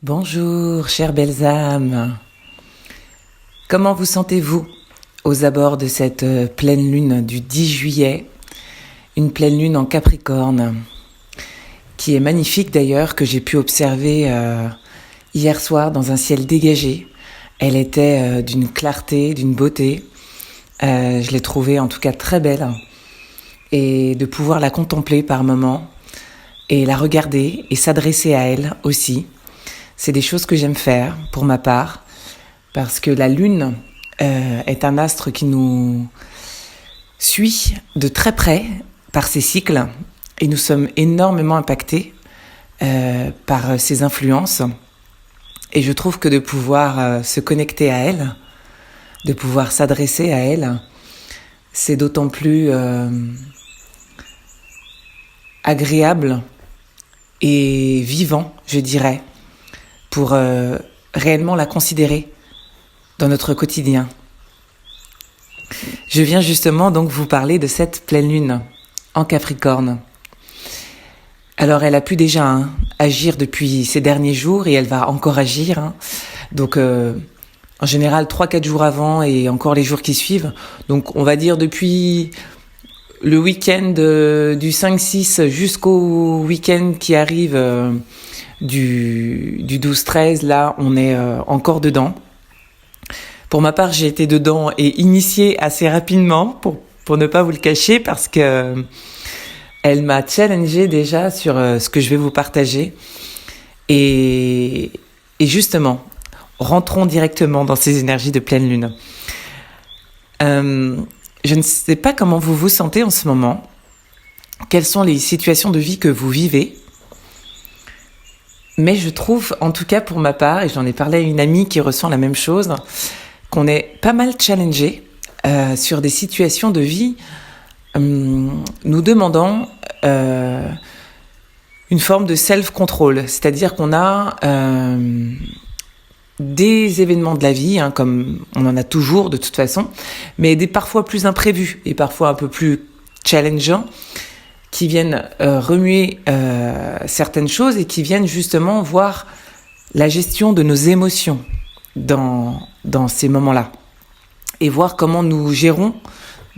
Bonjour, chères belles âmes. Comment vous sentez-vous aux abords de cette pleine lune du 10 juillet, une pleine lune en Capricorne, qui est magnifique d'ailleurs, que j'ai pu observer hier soir dans un ciel dégagé. Elle était d'une clarté, d'une beauté. Je l'ai trouvée en tout cas très belle. Et de pouvoir la contempler par moments et la regarder et s'adresser à elle aussi. C'est des choses que j'aime faire pour ma part, parce que la lune est un astre qui nous suit de très près par ses cycles et nous sommes énormément impactés par ses influences. Et je trouve que de pouvoir se connecter à elle, de pouvoir s'adresser à elle, c'est d'autant plus agréable et vivant, je dirais, pour réellement la considérer dans notre quotidien. Je viens justement donc vous parler de cette pleine lune en Capricorne. Alors elle a pu déjà agir depuis ces derniers jours et elle va encore agir. Donc en général 3-4 jours avant et encore les jours qui suivent. Donc on va dire depuis le week-end du 5-6 jusqu'au week-end qui arrive du 12-13, là on est encore dedans. Pour ma part j'ai été dedans et initiée assez rapidement pour ne pas vous le cacher, parce que elle m'a challengée déjà sur ce que je vais vous partager. Et justement, rentrons directement dans ces énergies de pleine lune. Je ne sais pas comment vous vous sentez en ce moment. Quelles sont les situations de vie que vous vivez? Mais je trouve, en tout cas pour ma part, et j'en ai parlé à une amie qui ressent la même chose, qu'on est pas mal challengé sur des situations de vie nous demandant une forme de self-control. C'est-à-dire qu'on a des événements de la vie, comme on en a toujours de toute façon, mais des parfois plus imprévus et parfois un peu plus challengeants, qui viennent remuer certaines choses et qui viennent justement voir la gestion de nos émotions dans ces moments-là. Et voir comment nous gérons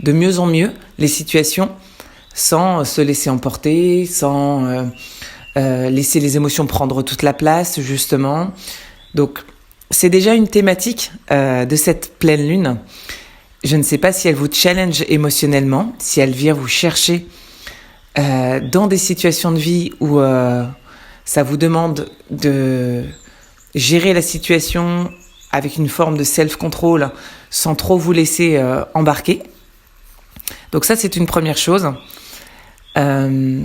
de mieux en mieux les situations sans se laisser emporter, sans laisser les émotions prendre toute la place, justement. Donc, c'est déjà une thématique de cette pleine lune. Je ne sais pas si elle vous challenge émotionnellement, si elle vient vous chercher dans des situations de vie où ça vous demande de gérer la situation avec une forme de self-control sans trop vous laisser embarquer. Donc ça, c'est une première chose. Et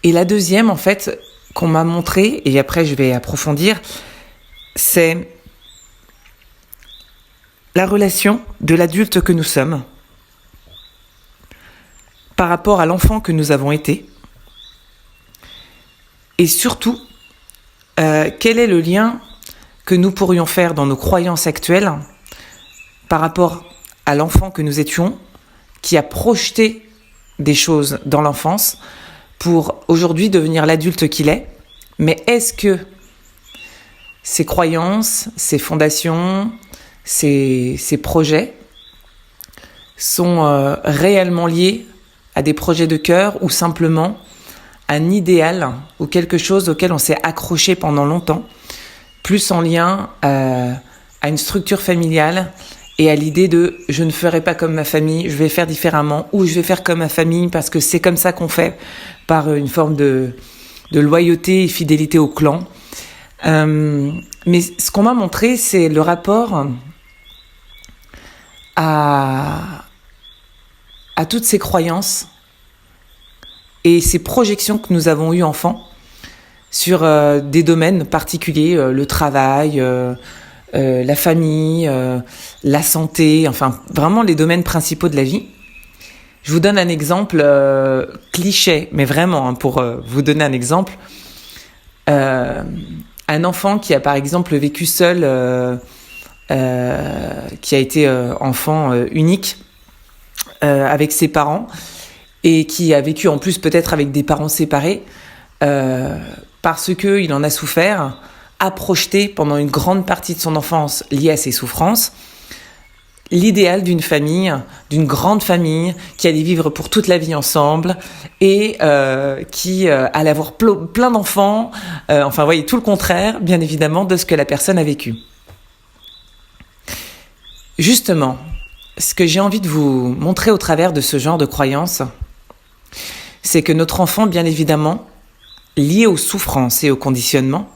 la deuxième, en fait, qu'on m'a montré, et après je vais approfondir, c'est la relation de l'adulte que nous sommes par rapport à l'enfant que nous avons été. Et surtout, quel est le lien que nous pourrions faire dans nos croyances actuelles par rapport à l'enfant que nous étions, qui a projeté des choses dans l'enfance pour aujourd'hui devenir l'adulte qu'il est. Mais est-ce que ces croyances, ces fondations, ces projets sont réellement liés à des projets de cœur ou simplement un idéal ou quelque chose auquel on s'est accroché pendant longtemps, plus en lien à une structure familiale et à l'idée de « je ne ferai pas comme ma famille, je vais faire différemment » ou « je vais faire comme ma famille parce que c'est comme ça qu'on fait » par une forme de loyauté et fidélité au clan. Mais ce qu'on m'a montré, c'est le rapport à toutes ces croyances et ces projections que nous avons eues enfants sur des domaines particuliers, le travail, la famille, la santé, enfin vraiment les domaines principaux de la vie. Je vous donne un exemple cliché, mais vraiment pour vous donner un exemple. Un enfant qui a par exemple vécu seul, qui a été enfant unique avec ses parents et qui a vécu en plus peut-être avec des parents séparés, parce qu'il en a souffert, a projeté pendant une grande partie de son enfance liée à ses souffrances, l'idéal d'une famille, d'une grande famille, qui allait vivre pour toute la vie ensemble et qui allait avoir plein d'enfants. Enfin, voyez, tout le contraire, bien évidemment, de ce que la personne a vécu. Justement, ce que j'ai envie de vous montrer au travers de ce genre de croyances, c'est que notre enfant, bien évidemment, lié aux souffrances et au conditionnement,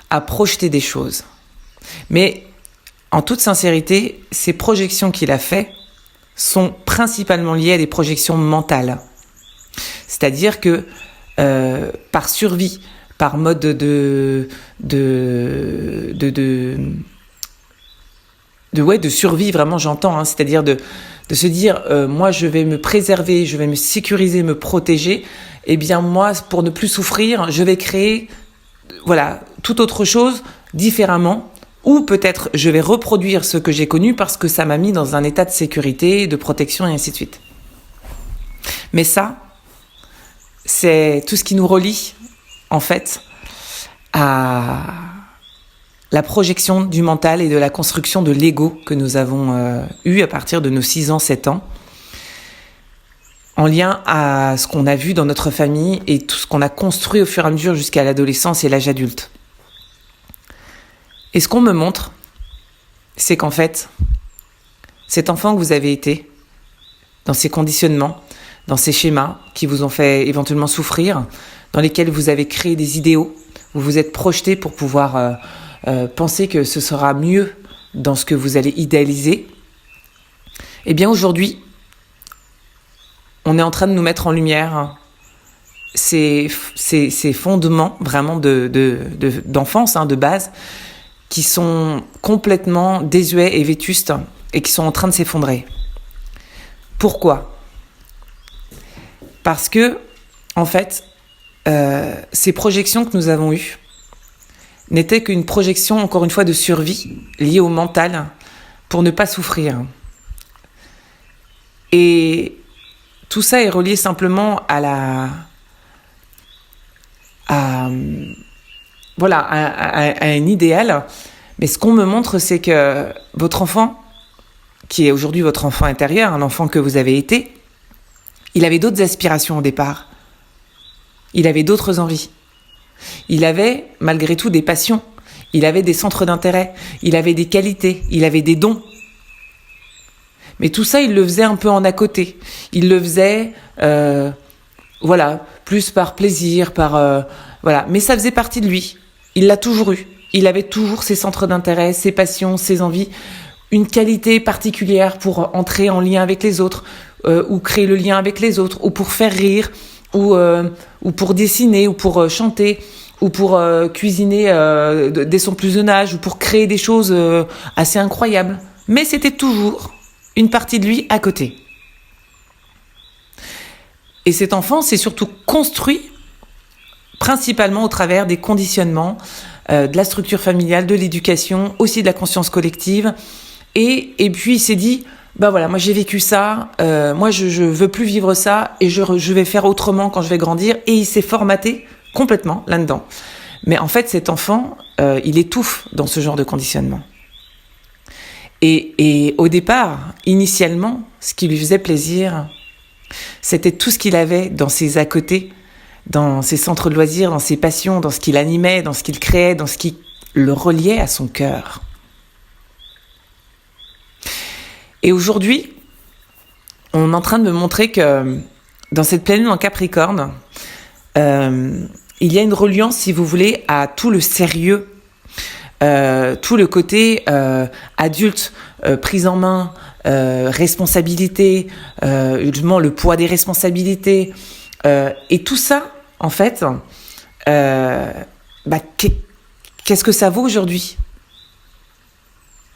a projeté des choses. Mais en toute sincérité, ces projections qu'il a faites sont principalement liées à des projections mentales. C'est-à-dire que par survie, par mode de survie, vraiment j'entends, hein, c'est-à-dire de se dire moi je vais me préserver, je vais me sécuriser, me protéger, et bien moi pour ne plus souffrir, je vais créer toute autre chose différemment, ou peut-être je vais reproduire ce que j'ai connu parce que ça m'a mis dans un état de sécurité, de protection et ainsi de suite. Mais ça, c'est tout ce qui nous relie en fait à la projection du mental et de la construction de l'ego que nous avons eu à partir de nos 6 ans, 7 ans, en lien à ce qu'on a vu dans notre famille et tout ce qu'on a construit au fur et à mesure jusqu'à l'adolescence et l'âge adulte. Et ce qu'on me montre, c'est qu'en fait, cet enfant que vous avez été, dans ces conditionnements, dans ces schémas qui vous ont fait éventuellement souffrir, dans lesquels vous avez créé des idéaux, vous vous êtes projeté pour pouvoir penser que ce sera mieux dans ce que vous allez idéaliser, eh bien aujourd'hui, on est en train de nous mettre en lumière ces fondements vraiment d'enfance, de base, qui sont complètement désuets et vétustes et qui sont en train de s'effondrer. Pourquoi ? Parce que, en fait, ces projections que nous avons eues n'étaient qu'une projection, encore une fois, de survie liée au mental pour ne pas souffrir. Et tout ça est relié simplement à un idéal. Mais ce qu'on me montre, c'est que votre enfant, qui est aujourd'hui votre enfant intérieur, un enfant que vous avez été, il avait d'autres aspirations au départ. Il avait d'autres envies. Il avait, malgré tout, des passions. Il avait des centres d'intérêt. Il avait des qualités. Il avait des dons. Mais tout ça, il le faisait un peu en à côté. Il le faisait, plus par plaisir, Mais ça faisait partie de lui. Il l'a toujours eu. Il avait toujours ses centres d'intérêt, ses passions, ses envies, une qualité particulière pour entrer en lien avec les autres, ou créer le lien avec les autres, ou pour faire rire, ou pour dessiner, ou pour chanter, ou pour cuisiner dès son plus jeune âge, ou pour créer des choses assez incroyables. Mais c'était toujours une partie de lui à côté. Et cet enfant s'est surtout construit principalement au travers des conditionnements, de la structure familiale, de l'éducation, aussi de la conscience collective. Et puis il s'est dit, moi j'ai vécu ça, moi je veux plus vivre ça, et je vais faire autrement quand je vais grandir. Et il s'est formaté complètement là-dedans. Mais en fait, cet enfant, il étouffe dans ce genre de conditionnement. Et au départ, initialement, ce qui lui faisait plaisir, c'était tout ce qu'il avait dans ses à côté, dans ses centres de loisirs, dans ses passions, dans ce qu'il animait, dans ce qu'il créait, dans ce qui le reliait à son cœur. Et aujourd'hui, on est en train de me montrer que dans cette pleine lune en Capricorne, il y a une reliance, si vous voulez, à tout le sérieux, tout le côté adulte, prise en main, responsabilité, justement le poids des responsabilités, et tout ça, en fait, qu'est-ce que ça vaut aujourd'hui ?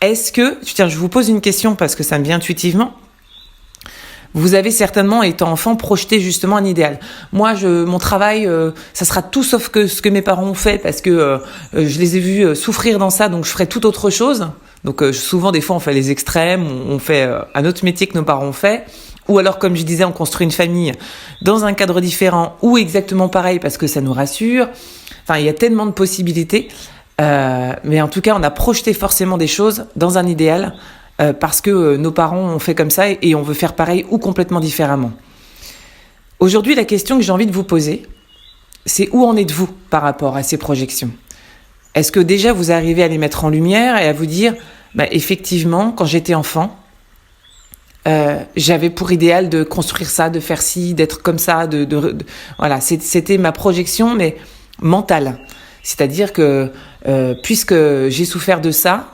Est-ce que, je vous pose une question parce que ça me vient intuitivement. Vous avez certainement, étant enfant, projeté justement un idéal. Moi, mon travail, ça sera tout sauf que ce que mes parents ont fait parce que je les ai vus souffrir dans ça, donc je ferai tout autre chose. Donc souvent, des fois, on fait les extrêmes, on fait un autre métier que nos parents ont fait. Ou alors, comme je disais, on construit une famille dans un cadre différent ou exactement pareil parce que ça nous rassure. Enfin, il y a tellement de possibilités. Mais en tout cas, on a projeté forcément des choses dans un idéal parce que nos parents ont fait comme ça et on veut faire pareil ou complètement différemment. Aujourd'hui, la question que j'ai envie de vous poser, c'est où en êtes-vous par rapport à ces projections ? Est-ce que déjà vous arrivez à les mettre en lumière et à vous dire, effectivement, quand j'étais enfant, j'avais pour idéal de construire ça, de faire ci, d'être comme ça, voilà, c'était ma projection, mais mentale. C'est-à-dire que puisque j'ai souffert de ça,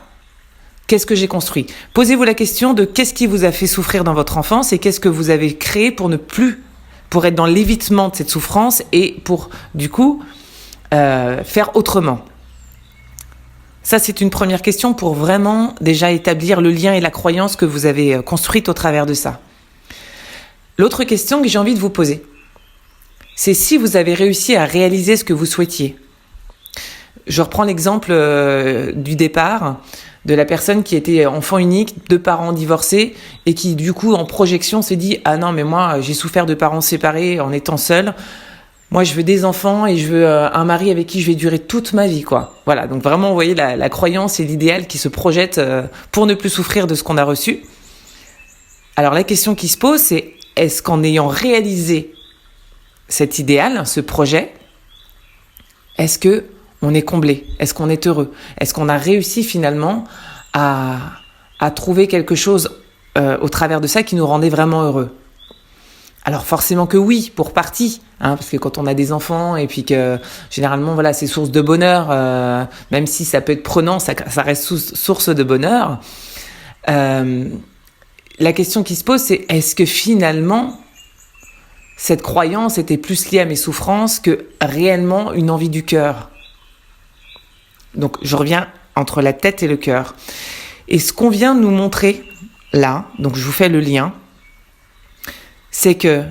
qu'est-ce que j'ai construit ? Posez-vous la question de qu'est-ce qui vous a fait souffrir dans votre enfance et qu'est-ce que vous avez créé pour être dans l'évitement de cette souffrance et pour, du coup, faire autrement. Ça, c'est une première question pour vraiment déjà établir le lien et la croyance que vous avez construite au travers de ça. L'autre question que j'ai envie de vous poser, c'est si vous avez réussi à réaliser ce que vous souhaitiez. Je reprends l'exemple du départ de la personne qui était enfant unique, 2 parents divorcés et qui du coup en projection s'est dit « Ah non mais moi j'ai souffert de parents séparés en étant seule, moi je veux des enfants et je veux un mari avec qui je vais durer toute ma vie quoi ». Voilà, donc vraiment vous voyez la croyance et l'idéal qui se projette pour ne plus souffrir de ce qu'on a reçu. Alors la question qui se pose c'est est-ce qu'en ayant réalisé cet idéal, ce projet, est-ce que on est comblé? Est-ce qu'on est heureux? Est-ce qu'on a réussi finalement à trouver quelque chose au travers de ça qui nous rendait vraiment heureux? Alors forcément que oui, pour partie, parce que quand on a des enfants et puis que généralement voilà c'est source de bonheur, même si ça peut être prenant, ça reste source de bonheur. La question qui se pose c'est est-ce que finalement cette croyance était plus liée à mes souffrances que réellement une envie du cœur? Donc, je reviens entre la tête et le cœur. Et ce qu'on vient de nous montrer là, donc je vous fais le lien, c'est que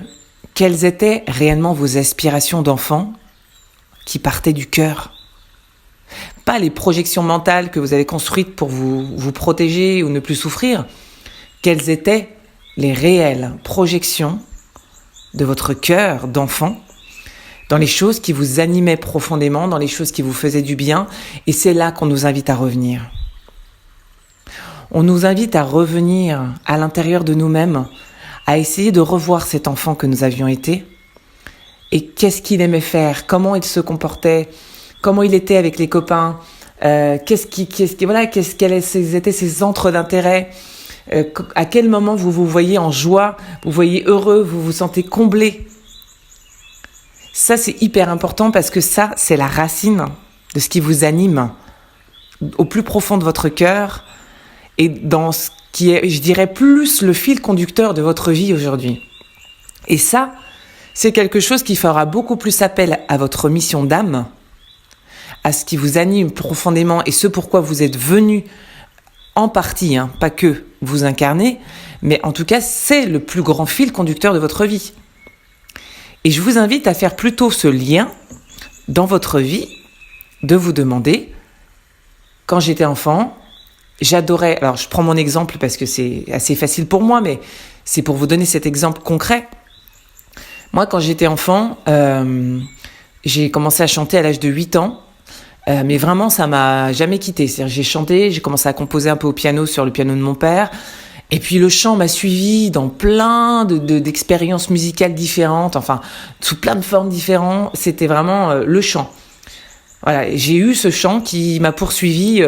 quelles étaient réellement vos aspirations d'enfant qui partaient du cœur. Pas les projections mentales que vous avez construites pour vous protéger ou ne plus souffrir. Quelles étaient les réelles projections de votre cœur d'enfant dans les choses qui vous animaient profondément, dans les choses qui vous faisaient du bien. Et c'est là qu'on nous invite à revenir. On nous invite à revenir à l'intérieur de nous-mêmes, à essayer de revoir cet enfant que nous avions été. Et qu'est-ce qu'il aimait faire, comment il se comportait, comment il était avec les copains, quels étaient ses centres d'intérêt, à quel moment vous vous voyez en joie, vous voyez heureux, vous vous sentez comblé. Ça, c'est hyper important parce que ça, c'est la racine de ce qui vous anime au plus profond de votre cœur et dans ce qui est, je dirais, plus le fil conducteur de votre vie aujourd'hui. Et ça, c'est quelque chose qui fera beaucoup plus appel à votre mission d'âme, à ce qui vous anime profondément et ce pourquoi vous êtes venu en partie, pas que vous incarnez, mais en tout cas, c'est le plus grand fil conducteur de votre vie. Et je vous invite à faire plutôt ce lien dans votre vie, de vous demander, quand j'étais enfant, j'adorais, alors je prends mon exemple parce que c'est assez facile pour moi, mais c'est pour vous donner cet exemple concret. Moi, quand j'étais enfant, j'ai commencé à chanter à l'âge de 8 ans, mais vraiment, ça m'a jamais quitté. C'est-à-dire, j'ai chanté, j'ai commencé à composer un peu au piano sur le piano de mon père. Et puis le chant m'a suivi dans plein d'expériences musicales différentes, enfin sous plein de formes différentes. C'était vraiment le chant. Voilà, j'ai eu ce chant qui m'a poursuivi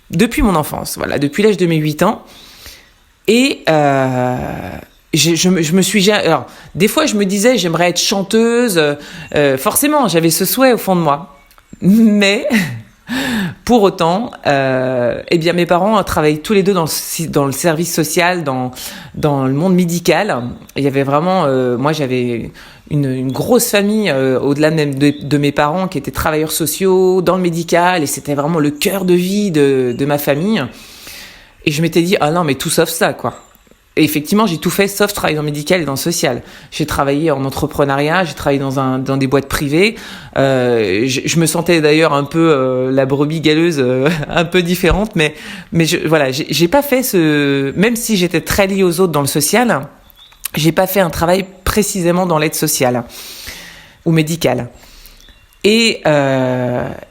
depuis mon enfance, voilà, depuis l'âge de mes 8 ans. Et je me suis... Alors, des fois, je me disais, j'aimerais être chanteuse. Forcément, j'avais ce souhait au fond de moi. Mais... Pour autant, mes parents travaillaient tous les deux dans le service social, dans le monde médical. Il y avait vraiment, moi j'avais une grosse famille au-delà même de mes parents qui étaient travailleurs sociaux dans le médical et c'était vraiment le cœur de vie de ma famille. Et je m'étais dit ah non mais tout sauf ça quoi. Et effectivement, j'ai tout fait sauf travailler dans le médical et dans le social. J'ai travaillé en entrepreneuriat, j'ai travaillé dans des boîtes privées. Je me sentais d'ailleurs un peu la brebis galeuse, un peu différente, mais j'ai pas fait même si j'étais très liée aux autres dans le social, j'ai pas fait un travail précisément dans l'aide sociale ou médicale. Et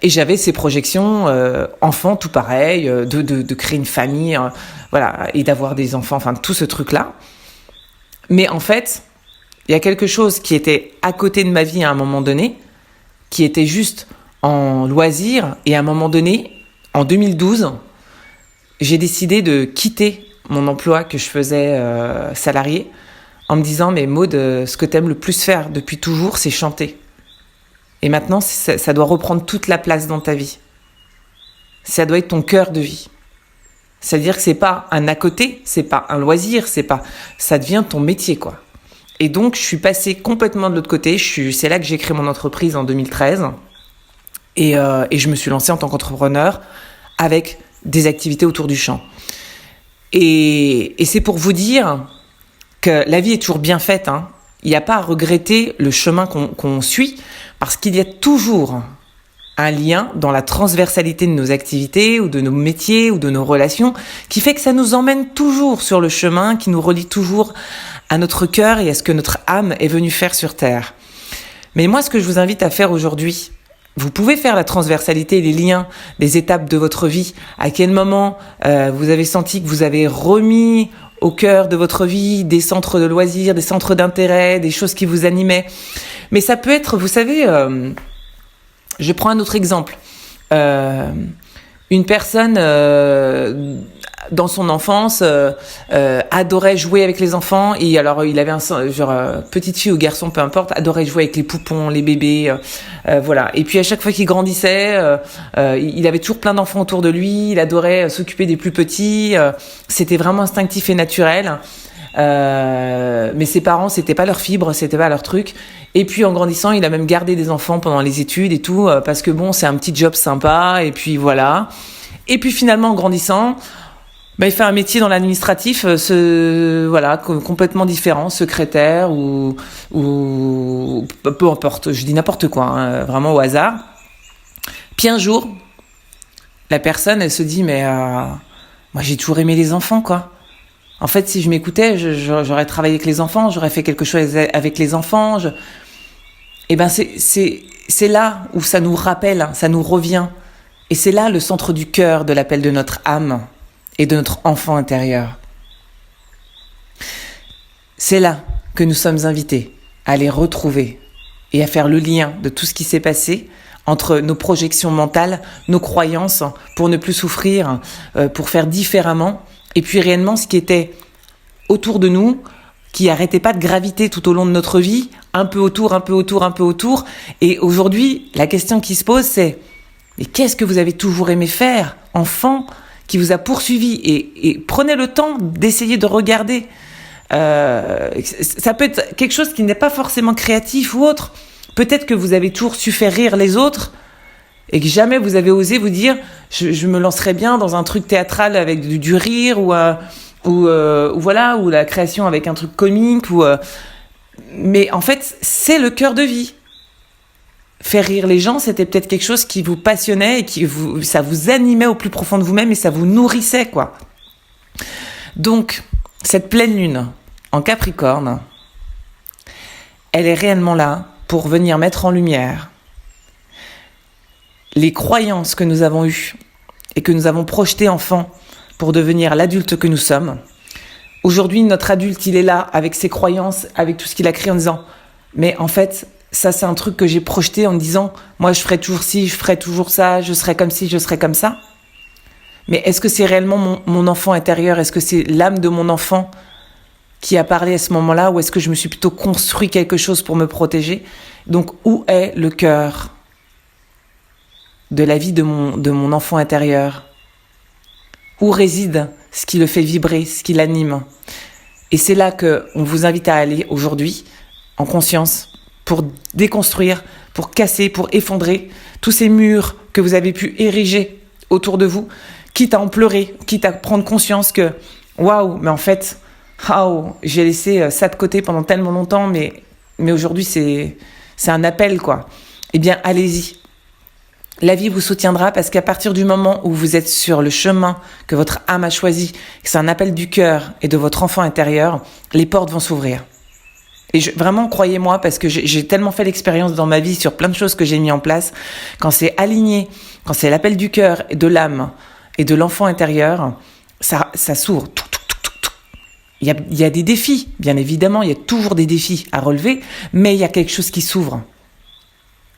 j'avais ces projections enfants, tout pareil, de créer une famille, voilà, et d'avoir des enfants, enfin tout ce truc-là. Mais en fait, il y a quelque chose qui était à côté de ma vie à un moment donné, qui était juste en loisir. Et à un moment donné, en 2012, j'ai décidé de quitter mon emploi que je faisais salarié, en me disant, mais Maud, ce que t'aimes le plus faire depuis toujours, c'est chanter. Et maintenant, ça doit reprendre toute la place dans ta vie. Ça doit être ton cœur de vie. C'est-à-dire que c'est pas un à côté, c'est pas un loisir, ça devient ton métier, quoi. Et donc, je suis passée complètement de l'autre côté. C'est là que j'ai créé mon entreprise en 2013. Et je me suis lancée en tant qu'entrepreneur avec des activités autour du chant. Et c'est pour vous dire que la vie est toujours bien faite, hein. Il n'y a pas à regretter le chemin qu'on suit, parce qu'il y a toujours un lien dans la transversalité de nos activités ou de nos métiers ou de nos relations qui fait que ça nous emmène toujours sur le chemin, qui nous relie toujours à notre cœur et à ce que notre âme est venue faire sur Terre. Mais moi, ce que je vous invite à faire aujourd'hui, vous pouvez faire la transversalité, les liens, les étapes de votre vie. À quel moment vous avez senti que vous avez remis au cœur de votre vie des centres de loisirs, des centres d'intérêt, des choses qui vous animaient. Mais ça peut être, vous savez, je prends un autre exemple. Une personne dans son enfance adorait jouer avec les enfants, et alors il avait petite fille ou garçon, peu importe, adorait jouer avec les poupons, les bébés, voilà. Et puis à chaque fois qu'il grandissait, il avait toujours plein d'enfants autour de lui, il adorait s'occuper des plus petits, c'était vraiment instinctif et naturel. Mais ses parents, c'était pas leur fibre, c'était pas leur truc. Et puis en grandissant, il a même gardé des enfants pendant les études et tout, parce que bon, c'est un petit job sympa, et puis voilà. Et puis finalement, en grandissant, il fait un métier dans l'administratif, voilà, complètement différent, secrétaire ou peu importe, je dis n'importe quoi, hein, vraiment au hasard. Puis un jour, la personne, elle se dit, mais moi j'ai toujours aimé les enfants, quoi. En fait, si je m'écoutais, j'aurais travaillé avec les enfants, j'aurais fait quelque chose avec les enfants. Et ben c'est là où ça nous rappelle, ça nous revient. Et c'est là le centre du cœur de l'appel de notre âme et de notre enfant intérieur. C'est là que nous sommes invités à les retrouver et à faire le lien de tout ce qui s'est passé entre nos projections mentales, nos croyances, pour ne plus souffrir, pour faire différemment, et puis réellement ce qui était autour de nous, qui arrêtait pas de graviter tout au long de notre vie, un peu autour, un peu autour, un peu autour. Et aujourd'hui, la question qui se pose, c'est mais qu'est-ce que vous avez toujours aimé faire, enfant, qui vous a poursuivi, et prenez le temps d'essayer de regarder. Ça peut être quelque chose qui n'est pas forcément créatif ou autre. Peut-être que vous avez toujours su faire rire les autres et que jamais vous avez osé vous dire je me lancerais bien dans un truc théâtral avec du rire ou voilà, ou la création avec un truc comique mais en fait c'est le cœur de vie. Faire rire les gens, c'était peut-être quelque chose qui vous passionnait et ça vous animait au plus profond de vous-même et ça vous nourrissait, quoi. Donc, cette pleine lune en Capricorne, elle est réellement là pour venir mettre en lumière les croyances que nous avons eues et que nous avons projetées enfant pour devenir l'adulte que nous sommes. Aujourd'hui, notre adulte, il est là avec ses croyances, avec tout ce qu'il a créé en disant « Mais en fait, ça, c'est un truc que j'ai projeté en me disant « Moi, je ferai toujours ci, je ferai toujours ça, je serai comme ci, je serai comme ça. » Mais est-ce que c'est réellement mon enfant intérieur? Est-ce que c'est l'âme de mon enfant qui a parlé à ce moment-là? Ou est-ce que je me suis plutôt construit quelque chose pour me protéger? Donc, où est le cœur de la vie de mon enfant intérieur? Où réside ce qui le fait vibrer, ce qui l'anime? Et c'est là qu'on vous invite à aller aujourd'hui, en conscience, pour déconstruire, pour casser, pour effondrer tous ces murs que vous avez pu ériger autour de vous, quitte à en pleurer, quitte à prendre conscience que waouh, mais en fait, j'ai laissé ça de côté pendant tellement longtemps, mais aujourd'hui c'est un appel, quoi. Eh bien, allez-y. La vie vous soutiendra parce qu'à partir du moment où vous êtes sur le chemin que votre âme a choisi, que c'est un appel du cœur et de votre enfant intérieur, les portes vont s'ouvrir. Et vraiment, croyez-moi, parce que j'ai tellement fait l'expérience dans ma vie sur plein de choses que j'ai mis en place, quand c'est aligné, quand c'est l'appel du cœur, de l'âme et de l'enfant intérieur, ça s'ouvre. Il y a des défis, bien évidemment, il y a toujours des défis à relever, mais il y a quelque chose qui s'ouvre.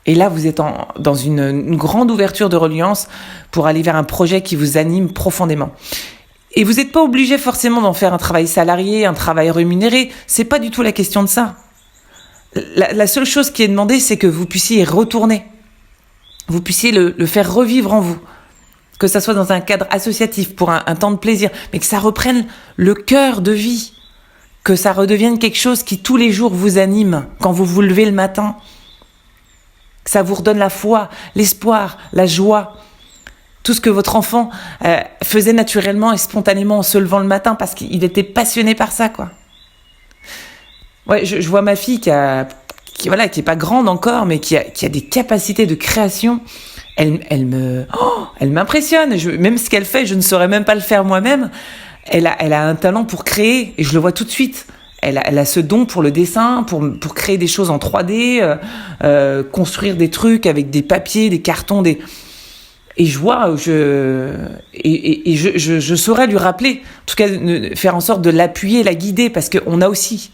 Et là, vous êtes dans une grande ouverture de reliance pour aller vers un projet qui vous anime profondément. Et vous n'êtes pas obligé forcément d'en faire un travail salarié, un travail rémunéré. C'est pas du tout la question de ça. La seule chose qui est demandée, c'est que vous puissiez y retourner. Vous puissiez le faire revivre en vous. Que ça soit dans un cadre associatif, pour un temps de plaisir, mais que ça reprenne le cœur de vie. Que ça redevienne quelque chose qui tous les jours vous anime quand vous vous levez le matin. Que ça vous redonne la foi, l'espoir, la joie. Tout ce que votre enfant faisait naturellement et spontanément en se levant le matin parce qu'il était passionné par ça, quoi. Ouais, je vois ma fille qui est pas grande encore, mais qui a des capacités de création. Elle m'impressionne. Même ce qu'elle fait, je ne saurais même pas le faire moi-même. Elle a un talent pour créer et je le vois tout de suite. Elle a ce don pour le dessin, pour créer des choses en 3D, construire des trucs avec des papiers, des cartons, et je vois, je saurais lui rappeler, en tout cas, faire en sorte de l'appuyer, la guider, parce qu'on a aussi,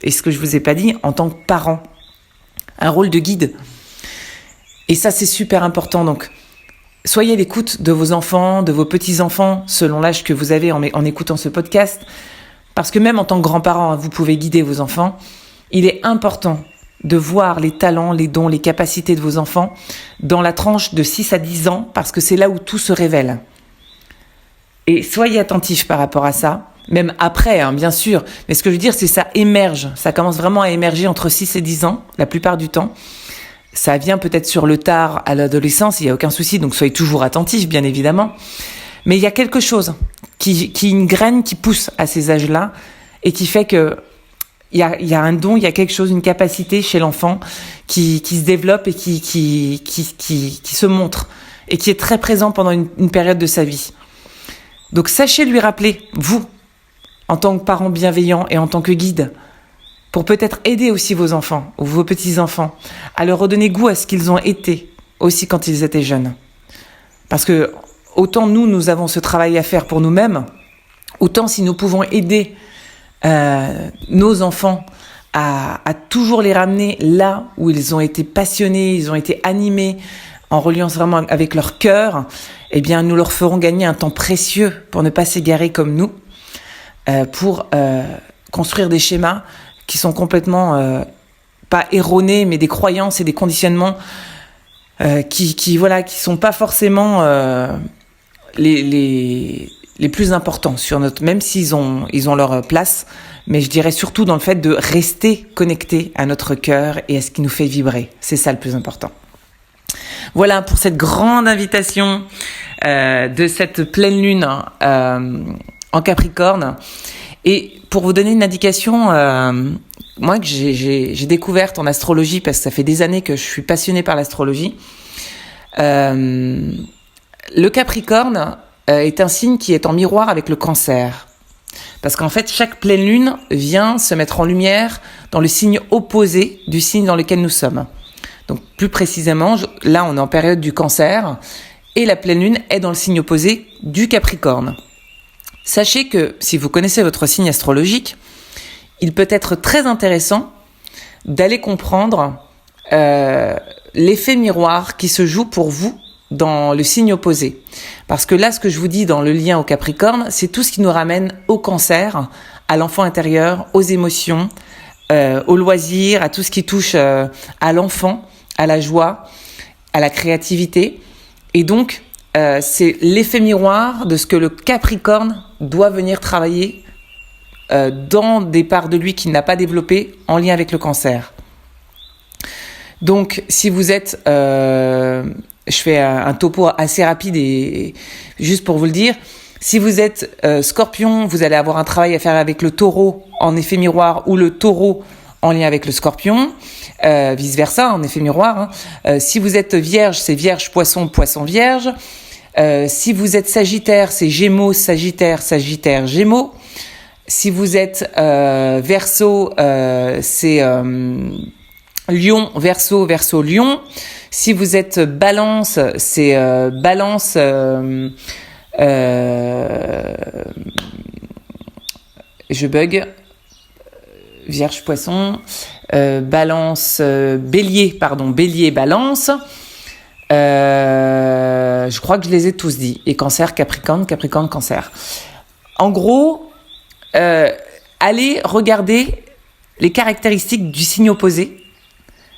et ce que je vous ai pas dit, en tant que parent, un rôle de guide. Et ça, c'est super important. Donc, soyez à l'écoute de vos enfants, de vos petits-enfants, selon l'âge que vous avez en écoutant ce podcast, parce que même en tant que grand-parent, vous pouvez guider vos enfants. Il est important de voir les talents, les dons, les capacités de vos enfants dans la tranche de 6 à 10 ans, parce que c'est là où tout se révèle. Et soyez attentifs par rapport à ça, même après, bien sûr. Mais ce que je veux dire, c'est que ça émerge. Ça commence vraiment à émerger entre 6 et 10 ans, la plupart du temps. Ça vient peut-être sur le tard à l'adolescence, il n'y a aucun souci, donc soyez toujours attentifs, bien évidemment. Mais il y a quelque chose, une graine qui pousse à ces âges-là, et qui fait que il y a un don, il y a quelque chose, une capacité chez l'enfant qui se développe et qui se montre et qui est très présent pendant une période de sa vie. Donc sachez lui rappeler, vous, en tant que parent bienveillant et en tant que guide, pour peut-être aider aussi vos enfants ou vos petits-enfants à leur redonner goût à ce qu'ils ont été aussi quand ils étaient jeunes. Parce que autant nous avons ce travail à faire pour nous-mêmes, autant si nous pouvons aider nos enfants à toujours les ramener là où ils ont été passionnés, ils ont été animés, en reliance vraiment avec leur cœur, eh bien nous leur ferons gagner un temps précieux pour ne pas s'égarer comme nous, pour construire des schémas qui sont complètement pas erronés, mais des croyances et des conditionnements qui sont pas forcément les plus importants sur même s'ils ont leur place, mais je dirais surtout dans le fait de rester connecté à notre cœur et à ce qui nous fait vibrer. C'est ça le plus important. Voilà pour cette grande invitation de cette pleine lune en Capricorne. Et pour vous donner une indication, moi que j'ai découverte en astrologie, parce que ça fait des années que je suis passionnée par l'astrologie, le Capricorne est un signe qui est en miroir avec le Cancer. Parce qu'en fait, chaque pleine lune vient se mettre en lumière dans le signe opposé du signe dans lequel nous sommes. Donc plus précisément, là on est en période du Cancer et la pleine lune est dans le signe opposé du Capricorne. Sachez que si vous connaissez votre signe astrologique, il peut être très intéressant d'aller comprendre l'effet miroir qui se joue pour vous dans le signe opposé. Parce que là, ce que je vous dis dans le lien au Capricorne, c'est tout ce qui nous ramène au Cancer, à l'enfant intérieur, aux émotions, au loisir, à tout ce qui touche à l'enfant, à la joie, à la créativité. Et donc, c'est l'effet miroir de ce que le Capricorne doit venir travailler dans des parts de lui qu'il n'a pas développées en lien avec le Cancer. Donc, si vous êtes... je fais un topo assez rapide et juste pour vous le dire. Si vous êtes Scorpion, vous allez avoir un travail à faire avec le Taureau en effet miroir ou le Taureau en lien avec le Scorpion, vice versa en effet miroir. Si vous êtes Vierge, c'est Vierge, Poisson, Poisson, Vierge. Si vous êtes Sagittaire, c'est Gémeaux, Sagittaire, Sagittaire, Gémeaux. Si vous êtes Verseau, c'est Lion, Verseau, Verseau, Lion. Si vous êtes Balance, c'est Balance, je bug, Vierge, Poisson, Balance, Bélier, pardon, Bélier, Balance. Je crois que je les ai tous dit. Et Cancer, Capricorne, Capricorne, Cancer. En gros, allez regarder les caractéristiques du signe opposé,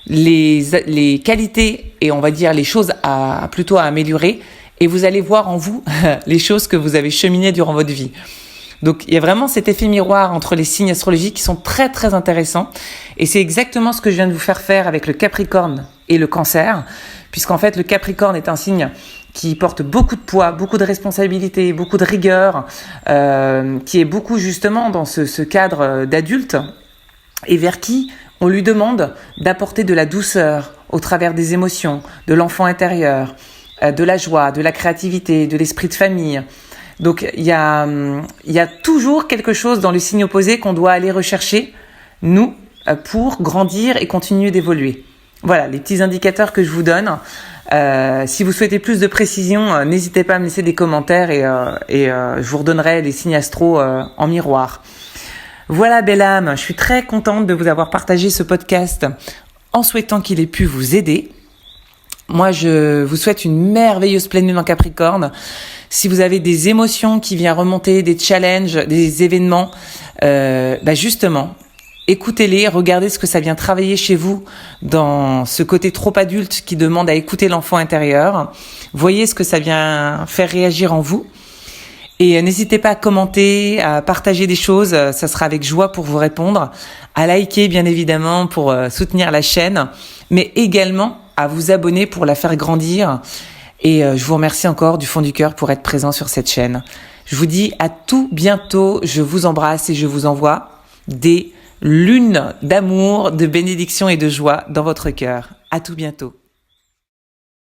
les qualités et on va dire les choses plutôt à améliorer, et vous allez voir en vous les choses que vous avez cheminées durant votre vie. Donc il y a vraiment cet effet miroir entre les signes astrologiques qui sont très très intéressants, et c'est exactement ce que je viens de vous faire avec le Capricorne et le Cancer, puisqu'en fait le Capricorne est un signe qui porte beaucoup de poids, beaucoup de responsabilités, beaucoup de rigueur, qui est beaucoup justement dans ce cadre d'adulte, et vers qui on lui demande d'apporter de la douceur au travers des émotions, de l'enfant intérieur, de la joie, de la créativité, de l'esprit de famille. Donc il y a toujours quelque chose dans le signe opposé qu'on doit aller rechercher, nous, pour grandir et continuer d'évoluer. Voilà les petits indicateurs que je vous donne. Si vous souhaitez plus de précision, n'hésitez pas à me laisser des commentaires et je vous redonnerai les signes astro en miroir. Voilà, belle âme, je suis très contente de vous avoir partagé ce podcast en souhaitant qu'il ait pu vous aider. Moi, je vous souhaite une merveilleuse pleine lune en Capricorne. Si vous avez des émotions qui viennent remonter, des challenges, des événements, justement, écoutez-les, regardez ce que ça vient travailler chez vous dans ce côté trop adulte qui demande à écouter l'enfant intérieur. Voyez ce que ça vient faire réagir en vous. Et n'hésitez pas à commenter, à partager des choses, ça sera avec joie pour vous répondre, à liker bien évidemment pour soutenir la chaîne, mais également à vous abonner pour la faire grandir. Et je vous remercie encore du fond du cœur pour être présent sur cette chaîne. Je vous dis à tout bientôt, je vous embrasse et je vous envoie des lunes d'amour, de bénédiction et de joie dans votre cœur. À tout bientôt.